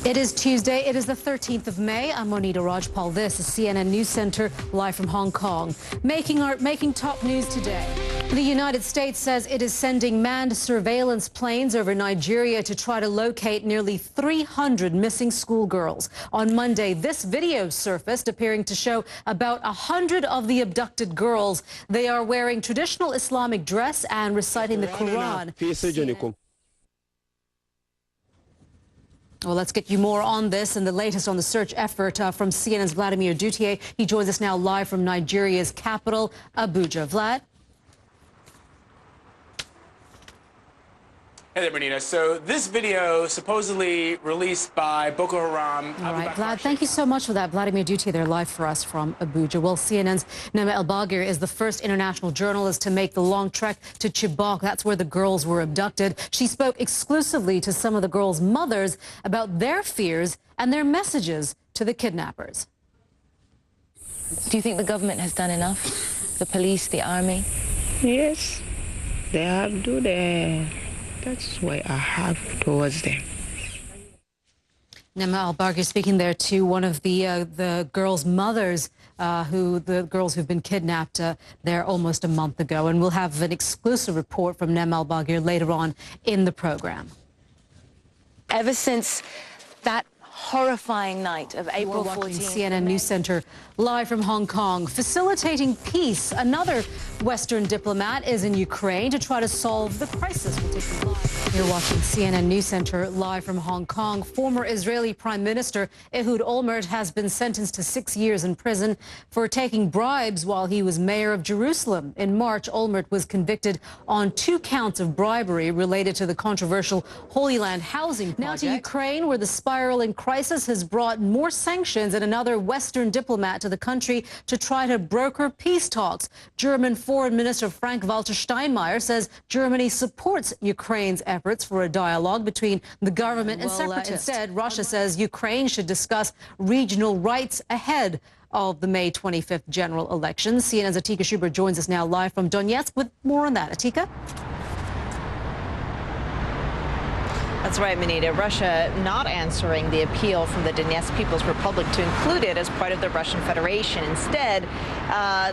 It is Tuesday. It is the 13th of May. I'm Monita Rajpal. This is CNN News Center live from Hong Kong. Making top news today. The United States says it is sending manned surveillance planes over Nigeria to try to locate nearly 300 missing schoolgirls. On Monday, this video surfaced appearing to show about 100 of the abducted girls. They are wearing traditional Islamic dress and reciting the Quran. Well, let's get you more on this and the latest on the search effort from CNN's Vladimir Duthiers. He joins us now live from Nigeria's capital, Abuja. Vlad? Hey there, Monita. So this video supposedly released by Boko Haram. All right, Vlad, thank you so much for that. Vladimir Duthiers there live for us from Abuja. Well, CNN's May El-Baghir is the first international journalist to make the long trek to Chibok. That's where the girls were abducted. She spoke exclusively to some of the girls' mothers about their fears and their messages to the kidnappers. Do you think the government has done enough? The police, the army? Yes, they have to do That's why I have towards them. May El-Baghir speaking there to one of the girls' mothers, the girls who've been kidnapped there almost a month ago. And we'll have an exclusive report from May El-Baghir later on in the program. Ever since that horrifying night of April 14th. CNN News Center live from Hong Kong. Facilitating peace. Another Western diplomat is in Ukraine to try to solve the crisis. We'll take you live. You're watching CNN News Center live from Hong Kong. Former Israeli Prime Minister Ehud Olmert has been sentenced to 6 years in prison for taking bribes while he was mayor of Jerusalem. In March, Olmert was convicted on 2 counts of bribery related to the controversial Holy Land housing project. Now to Ukraine, where the spiraling crisis has brought more sanctions and another Western diplomat to the country to try to broker peace talks. German Foreign Minister Frank-Walter Steinmeier says Germany supports Ukraine's efforts for a dialogue between the government and separatists. Instead, Russia says Ukraine should discuss regional rights ahead of the May 25th general elections. CNN's Atika Schubert joins us now live from Donetsk with more on that. Atika? That's right, Monita. Russia not answering the appeal from the Donetsk People's Republic to include it as part of the Russian Federation. Instead,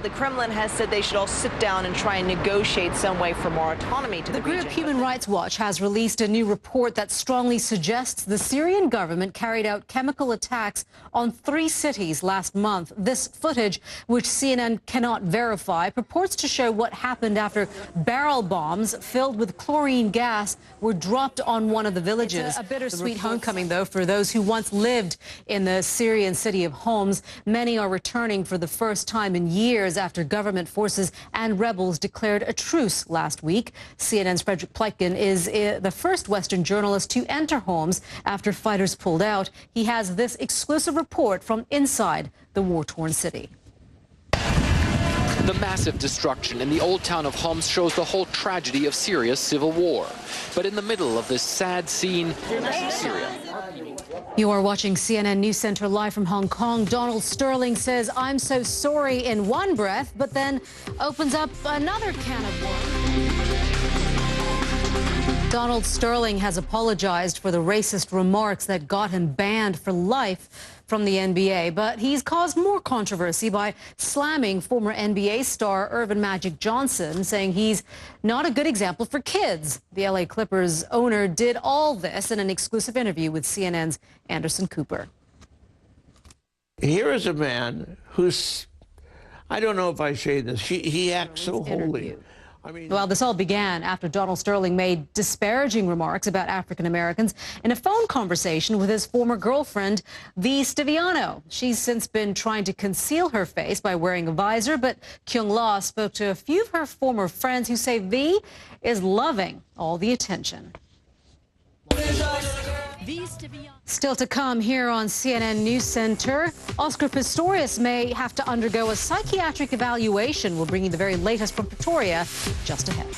the Kremlin has said they should all sit down and try and negotiate some way for more autonomy to the region. The group Human Rights Watch has released a new report that strongly suggests the Syrian government carried out chemical attacks on 3 cities last month. This footage, which CNN cannot verify, purports to show what happened after barrel bombs filled with chlorine gas were dropped on one of the villages. It's a bittersweet homecoming, though, for those who once lived in the Syrian city of Homs. Many are returning for the first time in years after government forces and rebels declared a truce last week. CNN's Frederick Pleitgen is the first Western journalist to enter Homs after fighters pulled out. He has this exclusive report from inside the war-torn city. The massive destruction in the old town of Homs shows the whole tragedy of Syria's civil war. But in the middle of this sad scene, Syria. You are watching CNN News Center live from Hong Kong. Donald Sterling says, "I'm so sorry" in one breath, but then opens up another can of worms. Donald Sterling has apologized for the racist remarks that got him banned for life from the NBA, but he's caused more controversy by slamming former NBA star Earvin Magic Johnson, saying he's not a good example for kids. The LA Clippers owner did all this in an exclusive interview with CNN's Anderson Cooper. Here is a man who's, I don't know if I say this, he acts so holy. Well, this all began after Donald Sterling made disparaging remarks about African Americans in a phone conversation with his former girlfriend, V. Stiviano. She's since been trying to conceal her face by wearing a visor, but Kyung La spoke to a few of her former friends who say V is loving all the attention. Still to come here on CNN News Center, Oscar Pistorius may have to undergo a psychiatric evaluation. We'll bring you the very latest from Pretoria just ahead.